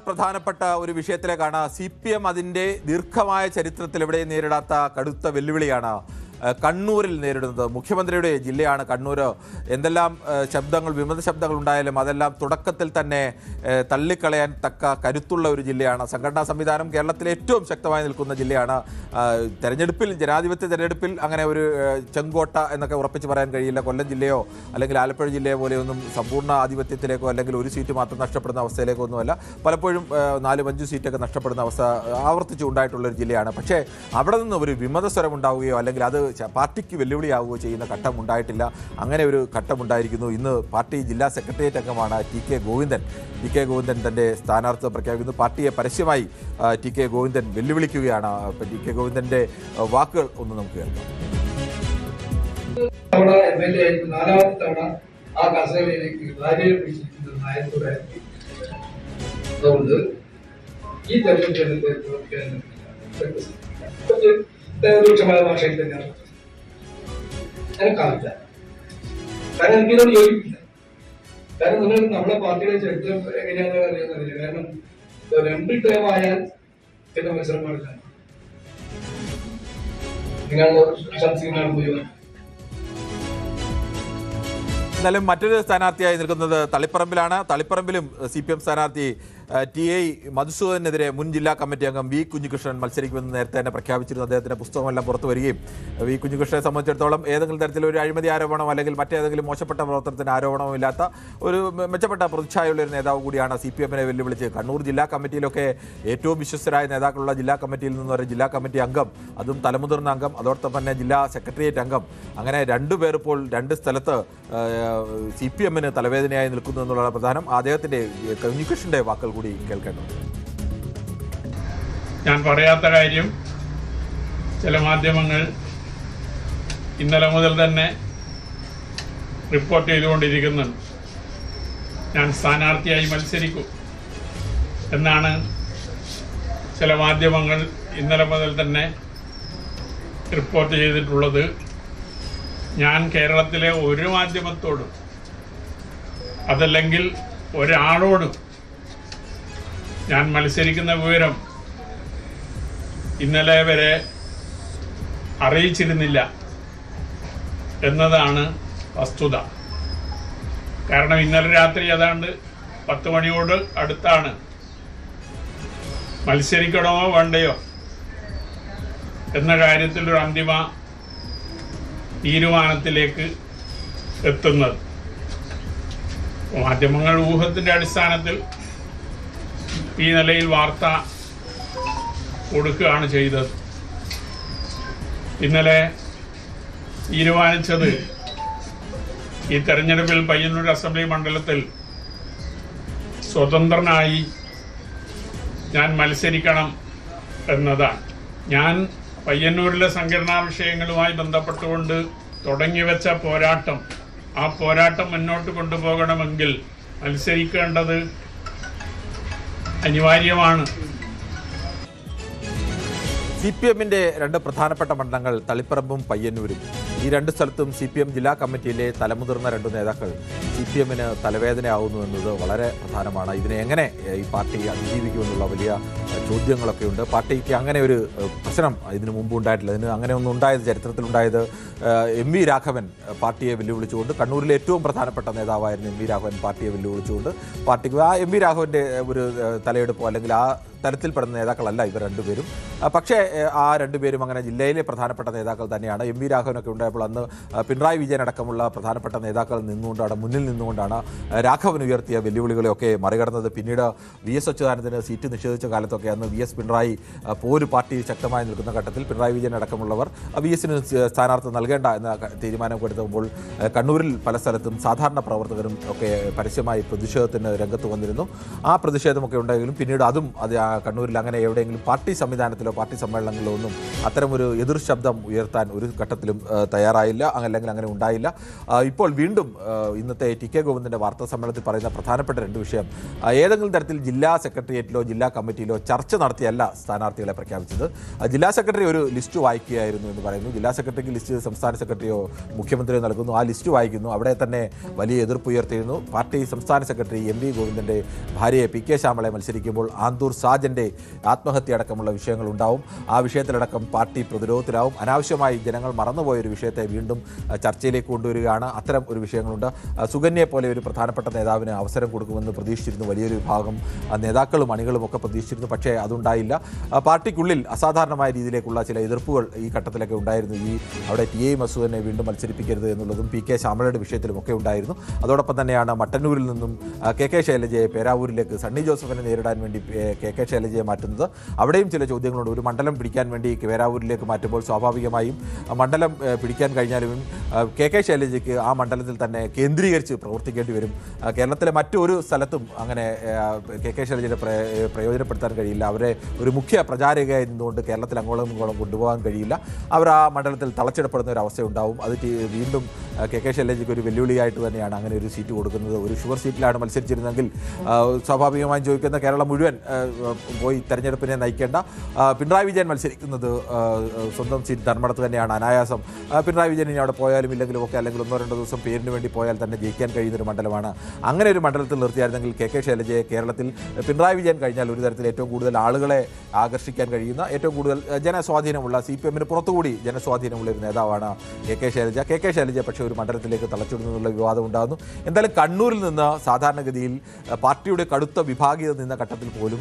പ്രധാനപ്പെട്ട ഒരു വിഷയത്തിലേക്കാണ്. CPM അതിൻ്റെ ദീർഘമായ ചരിത്രത്തിൽ എവിടെയും നേരിടാത്ത കടുത്ത വെല്ലുവിളിയാണ് കണ്ണൂരിൽ നേരിടുന്നത്. മുഖ്യമന്ത്രിയുടെ ജില്ലയാണ് കണ്ണൂർ. എന്തെല്ലാം ശബ്ദങ്ങൾ, വിമത ശബ്ദങ്ങൾ ഉണ്ടായാലും അതെല്ലാം തുടക്കത്തിൽ തന്നെ തള്ളിക്കളയാൻ തക്ക കരുത്തുള്ള ഒരു ജില്ലയാണ്. സംഘടനാ സംവിധാനം കേരളത്തിലെ ഏറ്റവും ശക്തമായി നിൽക്കുന്ന ജില്ലയാണ്. തെരഞ്ഞെടുപ്പിൽ, ജനാധിപത്യ തെരഞ്ഞെടുപ്പിൽ അങ്ങനെ ഒരു ചെങ്കോട്ട എന്നൊക്കെ ഉറപ്പിച്ച് പറയാൻ കഴിയില്ല. കൊല്ലം ജില്ലയോ അല്ലെങ്കിൽ ആലപ്പുഴ ജില്ലയോ പോലെയൊന്നും സമ്പൂർണ്ണ ആധിപത്യത്തിലേക്കോ അല്ലെങ്കിൽ ഒരു സീറ്റ് മാത്രം നഷ്ടപ്പെടുന്ന അവസ്ഥയിലേക്കോ ഒന്നുമല്ല. പലപ്പോഴും 4-5 സീറ്റൊക്കെ നഷ്ടപ്പെടുന്ന അവസ്ഥ ആവർത്തിച്ച് ഉണ്ടായിട്ടുള്ളൊരു ജില്ലയാണ്. പക്ഷേ അവിടെ നിന്ന് ഒരു വിമത സ്വരം ഉണ്ടാവുകയോ അല്ലെങ്കിൽ അത് പാർട്ടിക്ക് വെല്ലുവിളിയാവുകയോ ചെയ്യുന്ന ഘട്ടം ഉണ്ടായിട്ടില്ല. അങ്ങനെ ഒരു ഘട്ടം ഉണ്ടായിരിക്കുന്നു. ഇന്ന് പാർട്ടി ജില്ലാ സെക്രട്ടേറിയറ്റ് അംഗമാണ് TK ഗോവിന്ദൻ. TK ഗോവിന്ദൻ തൻ്റെ സ്ഥാനാർത്ഥിത്വം പ്രഖ്യാപിക്കുന്നു. പാർട്ടിയെ പരസ്യമായി TK ഗോവിന്ദൻ വെല്ലുവിളിക്കുകയാണ്. TK ഗോവിന്ദന്റെ വാക്കുകൾ ഒന്ന് നമുക്ക് കേൾക്കാം. നാലാമത്തെ തവണ ആ കസേരയിലേക്ക് ഭാര്യയെ പിടിച്ചിരിക്കുന്നത് നായത്തോടായിരിക്കും. അതുകൊണ്ട് ഈ തെരഞ്ഞെടുപ്പ് രൂക്ഷമായ ഭാഷയിൽ തന്നെയാണ് എനിക്കാവില്ല. കാരണം എനിക്കിതോട് യോജിപ്പില്ല. കാരണം നിങ്ങൾ നമ്മുടെ പാർട്ടിയുടെ ചരിത്രം എങ്ങനെയാണെന്ന് അറിയാമെന്നറിയില്ല. കാരണം 2 ടേം ആയാൽ പിന്നെ മത്സരം പാടില്ല. നിങ്ങൾ സംശയമാണ് മുഴുവൻ. എന്നാലും മറ്റൊരു സ്ഥാനാർത്ഥിയായി നിൽക്കുന്നത് തളിപ്പറമ്പിലാണ്. തളിപ്പറമ്പിലും CPM സ്ഥാനാർത്ഥി TI മധുസൂദനെതിരെ മുൻ ജില്ലാ കമ്മിറ്റി അംഗം V കുഞ്ഞികൃഷ്ണൻ മത്സരിക്കുമെന്ന് നേരത്തെ തന്നെ പ്രഖ്യാപിച്ചിരുന്നു. അദ്ദേഹത്തിൻ്റെ പുസ്തകമെല്ലാം പുറത്തു വരികയും V കുഞ്ഞികൃഷ്ണനെ സംബന്ധിച്ചിടത്തോളം ഏതെങ്കിലും തരത്തിലൊരു അഴിമതി ആരോപണമോ അല്ലെങ്കിൽ മറ്റേതെങ്കിലും മോശപ്പെട്ട പ്രവർത്തനത്തിന് ആരോപണമോ ഇല്ലാത്ത ഒരു മെച്ചപ്പെട്ട പ്രതിച്ഛായുള്ള ഒരു നേതാവ് കൂടിയാണ്. CPM-നെ വെല്ലുവിളിച്ച് കണ്ണൂർ ജില്ലാ കമ്മിറ്റിയിലൊക്കെ ഏറ്റവും വിശ്വസ്തരായ നേതാക്കളുള്ള ജില്ലാ കമ്മിറ്റിയിൽ നിന്ന് ഒരു ജില്ലാ കമ്മിറ്റി അംഗം, അതും തലമുതിർന്ന അംഗം, അതോടൊപ്പം തന്നെ ജില്ലാ സെക്രട്ടേറിയറ്റ് അംഗം, അങ്ങനെ 2 പേർ ഇപ്പോൾ 2 സ്ഥലത്ത് CPM-ന് തലവേദനയായി നിൽക്കുന്നു എന്നുള്ളതാണ് പ്രധാനം. അദ്ദേഹത്തിൻ്റെ കുഞ്ഞികൃഷ്ണൻ്റെ വാക്കുകൾ കൂടി കേൾക്കേണ്ടത്. ഞാൻ പറയാത്ത കാര്യം ചില മാധ്യമങ്ങൾ ഇന്നലെ മുതൽ തന്നെ റിപ്പോർട്ട് ചെയ്തുകൊണ്ടിരിക്കുന്നുണ്ട്. ഞാൻ സ്ഥാനാർത്ഥിയായി മത്സരിക്കും എന്നാണ് ചില മാധ്യമങ്ങൾ ഇന്നലെ മുതൽ തന്നെ റിപ്പോർട്ട് ചെയ്തിട്ടുള്ളത്. ഞാൻ കേരളത്തിലെ ഒരു മാധ്യമത്തോടും അതല്ലെങ്കിൽ ഒരാളോടും ഞാൻ മത്സരിക്കുന്ന വിവരം ഇന്നലെ വരെ അറിയിച്ചിരുന്നില്ല എന്നതാണ് വസ്തുത. കാരണം ഇന്നലെ രാത്രി ഏതാണ്ട് 10 മണിയോട് അടുത്താണ് മത്സരിക്കണമോ വേണ്ടയോ എന്ന കാര്യത്തിൽ ഒരു അന്തിമ തീരുമാനത്തിലേക്ക് എത്തുന്നത്. മാധ്യമങ്ങൾ ഊഹത്തിൻ്റെ അടിസ്ഥാനത്തിൽ ഈ നിലയിൽ വാർത്ത കൊടുക്കുകയാണ് ചെയ്തത്. ഇന്നലെ തീരുമാനിച്ചത് ഈ തെരഞ്ഞെടുപ്പിൽ പയ്യന്നൂർ അസംബ്ലി മണ്ഡലത്തിൽ സ്വതന്ത്രനായി ഞാൻ മത്സരിക്കണം എന്നതാണ്. ഞാൻ പയ്യന്നൂരിലെ സംഘടനാ വിഷയങ്ങളുമായി ബന്ധപ്പെട്ടുകൊണ്ട് തുടങ്ങിവെച്ച പോരാട്ടം, ആ പോരാട്ടം മുന്നോട്ട് കൊണ്ടുപോകണമെങ്കിൽ മത്സരിക്കേണ്ടത് അനിവാര്യമാണ്. CPM-ന്റെ 2 പ്രധാനപ്പെട്ട മണ്ഡലങ്ങൾ തളിപ്പറമ്പും പയ്യന്നൂരും. ഈ 2 സ്ഥലത്തും CPM ജില്ലാ കമ്മിറ്റിയിലെ തലമുതിർന്ന 2 നേതാക്കൾ CPM-ന് തലവേദനയാവുന്നു എന്നത് വളരെ പ്രധാനമാണ്. ഇതിനെ എങ്ങനെ ഈ പാർട്ടി അതിജീവിക്കുമെന്നുള്ള വലിയ ചോദ്യങ്ങളൊക്കെ ഉണ്ട്. പാർട്ടിക്ക് അങ്ങനെ ഒരു പ്രശ്നം ഇതിനു മുമ്പ് ഉണ്ടായിട്ടില്ല. ഇതിന് അങ്ങനെ ഒന്നും ഉണ്ടായത്, ചരിത്രത്തിലുണ്ടായത് MV രാഘവൻ പാർട്ടിയെ വെല്ലുവിളിച്ചുകൊണ്ട്, കണ്ണൂരിലെ ഏറ്റവും പ്രധാനപ്പെട്ട നേതാവായിരുന്നു MV രാഘവൻ പാർട്ടിയെ വെല്ലുവിളിച്ചുകൊണ്ട് പാർട്ടിക്ക് ആ MV രാഘവൻ്റെ ഒരു തലയെടുപ്പോ അല്ലെങ്കിൽ ആ തരത്തിൽപ്പെടുന്ന നേതാക്കളല്ല ഇവർ 2 പേരും. പക്ഷേ ആ 2 പേരും അങ്ങനെ ജില്ലയിലെ പ്രധാനപ്പെട്ട നേതാക്കൾ തന്നെയാണ്. MV രാഘവനൊക്കെ ഉണ്ടായപ്പോൾ അന്ന് പിണറായി വിജയൻ അടക്കമുള്ള പ്രധാനപ്പെട്ട നേതാക്കൾ നിന്നുകൊണ്ടാണ്, മുന്നിൽ നിന്നുകൊണ്ടാണ് രാഘവൻ ഉയർത്തിയ വെല്ലുവിളികളെയൊക്കെ മറികടന്നത്. പിന്നീട് VS അച്യുതാനന്ദന് സീറ്റ് നിഷേധിച്ച കാലത്തൊക്കെ അന്ന് VS പിണറായി പോര് പാർട്ടി ശക്തമായി നിൽക്കുന്ന ഘട്ടത്തിൽ പിണറായി വിജയൻ അടക്കമുള്ളവർ VS-ന് സ്ഥാനാർത്ഥി നൽകേണ്ട എന്ന തീരുമാനം കൊടുത്തപ്പോൾ കണ്ണൂരിൽ പല സ്ഥലത്തും സാധാരണ പ്രവർത്തകരും ഒക്കെ പരസ്യമായി പ്രതിഷേധത്തിന് രംഗത്ത് വന്നിരുന്നു. ആ പ്രതിഷേധമൊക്കെ ഉണ്ടെങ്കിലും പിന്നീട് അതും കണ്ണൂരിൽ അങ്ങനെ എവിടെയെങ്കിലും പാർട്ടി സംവിധാനത്തിലോ പാർട്ടി സമ്മേളനങ്ങളിലോ ഒന്നും അത്തരമൊരു എതിർ ശബ്ദം ഉയർത്താൻ ഒരു ഘട്ടത്തിലും തയ്യാറായില്ല, അല്ലെങ്കിൽ അങ്ങനെ ഉണ്ടായില്ല. ഇപ്പോൾ വീണ്ടും ഇന്നത്തെ ടി.കെ. ഗോവിന്ദൻ്റെ വാർത്താ സമ്മേളനത്തിൽ പറയുന്ന പ്രധാനപ്പെട്ട രണ്ട് വിഷയം, ഏതെങ്കിലും തരത്തിൽ ജില്ലാ സെക്രട്ടേറിയറ്റിലോ ജില്ലാ കമ്മിറ്റിയിലോ ചർച്ച നടത്തിയല്ല സ്ഥാനാർത്ഥികളെ പ്രഖ്യാപിച്ചത്. ജില്ലാ സെക്രട്ടറി ഒരു ലിസ്റ്റ് വായിക്കുകയായിരുന്നു എന്ന് പറയുന്നു. ജില്ലാ സെക്രട്ടറിക്ക് ലിസ്റ്റ് സംസ്ഥാന സെക്രട്ടറിയോ മുഖ്യമന്ത്രിയോ നൽകുന്നു, ആ ലിസ്റ്റ് വായിക്കുന്നു. അവിടെ തന്നെ വലിയ എതിർപ്പ് ഉയർത്തിയിരുന്നു. പാർട്ടി സംസ്ഥാന സെക്രട്ടറി എം.വി. ഗോവിന്ദൻ്റെ ഭാര്യയെ പി.കെ. ശ്യാമളെ മത്സരിക്കുമ്പോൾ ആന്തൂർ സാജൻ്റെ ആത്മഹത്യ അടക്കമുള്ള വിഷയങ്ങളുണ്ടാവും. ആ വിഷയത്തിലടക്കം പാർട്ടി പ്രതിരോധത്തിലാവും. അനാവശ്യമായി ജനങ്ങൾ മറന്നുപോയൊരു വിഷയത്തെ വീണ്ടും ചർച്ചയിലേക്ക് കൊണ്ടുവരികയാണ്. അത്തരം ഒരു വിഷയങ്ങളുണ്ട്. സുകന്യയെ പോലെ ഒരു പ്രധാനപ്പെട്ട നേതാവിന് അവസരം കൊടുക്കുമെന്ന് പ്രതീക്ഷിച്ചിരുന്നു വലിയൊരു വിഭാഗം നേതാക്കളും അണികളും ഒക്കെ പ്രതീക്ഷിച്ചിരുന്നു. പക്ഷേ അതുണ്ടായില്ല. പാർട്ടിക്കുള്ളിൽ അസാധാരണമായ രീതിയിലേക്കുള്ള ചില എതിർപ്പുകൾ ഈ ഘട്ടത്തിലൊക്കെ ഉണ്ടായിരുന്നു. അവിടെ ടി.ഐ. മസൂദിനെ വീണ്ടും മത്സരിപ്പിക്കരുത് എന്നുള്ളതും പി.കെ. ശ്യാമളയുടെ വിഷയത്തിലുമൊക്കെ ഉണ്ടായിരുന്നു. അതോടൊപ്പം തന്നെയാണ് മട്ടന്നൂരിൽ നിന്നും കെ.കെ. ശൈലജയെ പേരാവൂരിലേക്ക് സണ്ണി ജോസഫിനെ നേരിടാൻ വേണ്ടി കെ.കെ. ശൈലജയെ മാറ്റുന്നത്. അവിടെയും ചില ചോദ്യങ്ങളുണ്ട്. ഒരു മണ്ഡലം പിടിക്കാൻ വേണ്ടി പേരാവൂരിലേക്ക് മാറ്റുമ്പോൾ സ്വാഭാവികമായും മണ്ഡലം പിടിക്കാൻ കഴിഞ്ഞാലും കെ.കെ. ശൈലജയ്ക്ക് ആ മണ്ഡലത്തിൽ തന്നെ കേന്ദ്രീകരിച്ച് പ്രവർത്തിക്കേണ്ടി വരും. കേരളത്തിലെ മറ്റൊരു സ്ഥലത്തും അങ്ങനെ കെ.കെ. ശൈലജയെ പ്രയോജനപ്പെടുത്താൻ കഴിയില്ല. അവരെ ഒരു മുഖ്യ പ്രചാരകയായി നിന്നുകൊണ്ട് കേരളത്തിൽ അങ്ങോളം ഇങ്ങോളം കൊണ്ടുപോകാൻ കഴിയില്ല. അവർ ആ മണ്ഡലത്തിൽ തളച്ചിടപ്പെടുന്ന ഒരു അവസ്ഥയുണ്ടാവും. അത് വീണ്ടും കെ.കെ. ശൈലജയ്ക്ക് ഒരു വെല്ലുവിളിയായിട്ട് തന്നെയാണ് അങ്ങനെ ഒരു സീറ്റ് കൊടുക്കുന്നത്. ഒരു ഷുഗർ സീറ്റിലാണ് മത്സരിച്ചിരുന്നെങ്കിൽ സ്വാഭാവികമായും ചോദിക്കുന്ന കേരളം മുഴുവൻ പോയി തെരഞ്ഞെടുപ്പിനെ നയിക്കേണ്ട പിണറായി വിജയൻ മത്സരിക്കുന്നത് സ്വന്തം സീറ്റ് ധർമ്മടത്ത് തന്നെയാണ്. അനായാസം പിണറായി വിജയൻ ഇനി അവിടെ പോയാലും ഇല്ലെങ്കിലും ഒക്കെ, അല്ലെങ്കിൽ 1-2 ദിവസം പേരിന് വേണ്ടി പോയാൽ തന്നെ ജയിക്കാൻ കഴിയുന്നൊരു മണ്ഡലമാണ്. അങ്ങനെ ഒരു മണ്ഡലത്തിൽ നിർത്തിയായിരുന്നെങ്കിൽ കെ.കെ. ശൈലജയെ കേരളത്തിൽ പിണറായി വിജയൻ കഴിഞ്ഞാൽ ഒരു തരത്തിൽ ഏറ്റവും കൂടുതൽ ആളുകളെ ആകർഷിക്കാൻ കഴിയുന്ന, ഏറ്റവും കൂടുതൽ ജനസ്വാധീനമുള്ള, CPM-ന് പുറത്തുകൂടി ജനസ്വാധീനമുള്ള ഒരു നേതാവാണ് കെ.കെ. ശൈലജ. കെ.കെ. ശൈലജ പക്ഷേ ഒരു മണ്ഡലത്തിലേക്ക് തളച്ചിടുന്നുള്ള വിവാദം ഉണ്ടാകുന്നു. എന്തായാലും കണ്ണൂരിൽ നിന്ന് സാധാരണഗതിയിൽ പാർട്ടിയുടെ കടുത്ത വിഭാഗീയത നിന്ന ഘട്ടത്തിൽ പോലും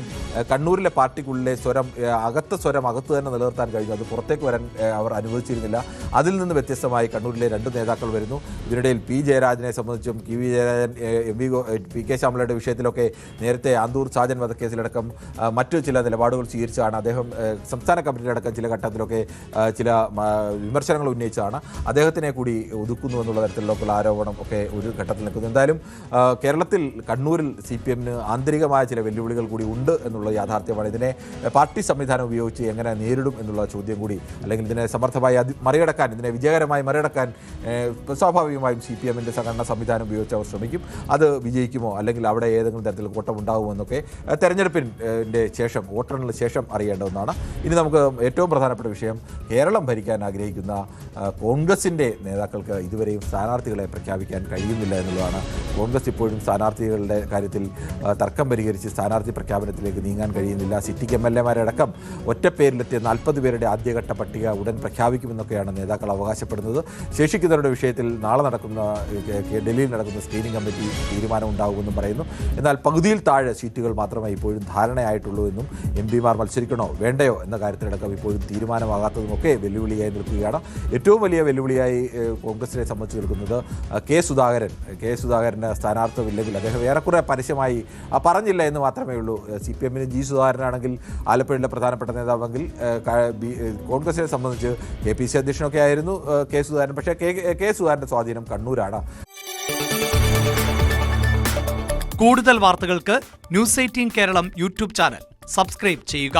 കണ്ണൂരിലെ പാർട്ടിക്കുള്ളിലെ സ്വരം, അകത്ത് സ്വരം അകത്ത് തന്നെ നിലനിർത്താൻ കഴിഞ്ഞു. അത് പുറത്തേക്ക് വരാൻ അവർ അനുവദിച്ചിരുന്നില്ല. അതിൽ നിന്ന് വ്യത്യസ്തമായി കണ്ണൂരിലെ 2 നേതാക്കൾ വരുന്നു. ഇതിനിടയിൽ പി. ജയരാജനെ സംബന്ധിച്ചും വി ജയരാജൻ പി.കെ. ശ്യാമളയുടെ വിഷയത്തിലൊക്കെ നേരത്തെ ആന്തൂർ സാജൻ വധക്കേസിലടക്കം മറ്റു ചില നിലപാടുകൾ സ്വീകരിച്ചാണ്. അദ്ദേഹം സംസ്ഥാന കമ്മിറ്റിയിലടക്കം ചില ഘട്ടത്തിലൊക്കെ ചില വിമർശനങ്ങൾ ഉന്നയിച്ചാണ്. അദ്ദേഹത്തിനെ കൂടി ഒതുക്കുന്നു എന്നുള്ള തരത്തിലുള്ള ആരോപണം ഒക്കെ ഒരു ഘട്ടത്തിൽ നിൽക്കുന്നു. എന്തായാലും കേരളത്തിൽ കണ്ണൂരിൽ CPM-ന് ആന്തരികമായ ചില വെല്ലുവിളികൾ കൂടി ഉണ്ട് എന്നുള്ള യാഥാർത്ഥ്യമാണ്. ഇതിനെ പാർട്ടി സംവിധാനം ഉപയോഗിച്ച് എങ്ങനെ നേരിടും എന്നുള്ള ചോദ്യം കൂടി, അല്ലെങ്കിൽ ഇതിനെ സമർത്ഥമായി മറികടക്കാൻ, ഇതിനെ വിജയകരമായി മറികടക്കാൻ സ്വാഭാവികമായും CPM-ൻ്റെ സംഘടനാ സംവിധാനം ഉപയോഗിച്ച് അവർ ശ്രമിക്കും. അത് വിജയിക്കുമോ, അല്ലെങ്കിൽ അവിടെ ഏതെങ്കിലും തരത്തിൽ കോട്ടമുണ്ടാകുമോ എന്നൊക്കെ തെരഞ്ഞെടുപ്പിൻ്റെ ശേഷം, വോട്ടെണ്ണലിന് ശേഷം അറിയേണ്ട ഒന്നാണ്. ഇനി നമുക്ക് ഏറ്റവും പ്രധാനപ്പെട്ട വിഷയം, കേരളം ഭരിക്കാൻ ആഗ്രഹിക്കുന്ന കോൺഗ്രസിൻ്റെ നേതാക്കൾക്ക് ഇതുവരെയും സ്ഥാനാർത്ഥികളെ പ്രഖ്യാപിക്കാൻ കഴിയുന്നില്ല എന്നുള്ളതാണ്. കോൺഗ്രസ് ഇപ്പോഴും സ്ഥാനാർത്ഥികളുടെ കാര്യത്തിൽ തർക്കം പരിഹരിച്ച് സ്ഥാനാർത്ഥി പ്രഖ്യാപനത്തിലേക്ക് നീങ്ങാൻ കഴിയുന്നില്ല. സിറ്റിംഗ് MLA-മാരടക്കം ഒറ്റപ്പേരിലെത്തിയ 40 പേരുടെ ആദ്യഘട്ട പട്ടിക ഉടൻ പ്രഖ്യാപിക്കുമെന്നൊക്കെയാണ് നേതാക്കൾ അവകാശപ്പെടുന്നത്. ശേഷിക്കുന്നവരുടെ വിഷയത്തിൽ നാളെ നടക്കുന്ന ഡൽഹിയിൽ നടക്കുന്ന സ്ക്രീനിംഗ് കമ്മിറ്റി തീരുമാനം ഉണ്ടാകുമെന്നും പറയുന്നു. എന്നാൽ പകുതിയിൽ താഴെ സീറ്റുകൾ മാത്രമേ ഇപ്പോഴും ധാരണയായിട്ടുള്ളൂ എന്നും MP-മാർ മത്സരിക്കണോ വേണ്ടയോ എന്ന കാര്യത്തിലടക്കം ഇപ്പോഴും തീരുമാനമാകാത്തതുമൊക്കെ വെല്ലുവിളിയായി നിൽക്കുകയാണ്. ഏറ്റവും വലിയ വെല്ലുവിളിയായി കോൺഗ്രസിനെ സംബന്ധിച്ച് നിൽക്കുന്നത് കെ. സുധാകരന് സ്ഥാനാർത്ഥിത്വമില്ലെങ്കിൽ അദ്ദേഹം ഏറെക്കുറെ പരസ്യമായി പറഞ്ഞില്ല എന്ന് മാത്രമേ ഉള്ളൂ. CPM-ന് G. സുധാകരനാണെങ്കിൽ ആലപ്പുഴയിലെ പ്രധാനപ്പെട്ട നേതാവെങ്കിൽ കോൺഗ്രസിനെ സംബന്ധിച്ച് KPC അധ്യക്ഷനൊക്കെ ആയിരുന്നു കെ. സുധാകരൻ. പക്ഷേ കെ. സുധാകരൻ്റെ സ്വാധീനം കണ്ണൂരാണ്. കൂടുതൽ വാർത്തകൾക്ക് News 18 Keralam YouTube channel subscribe ചെയ്യുക.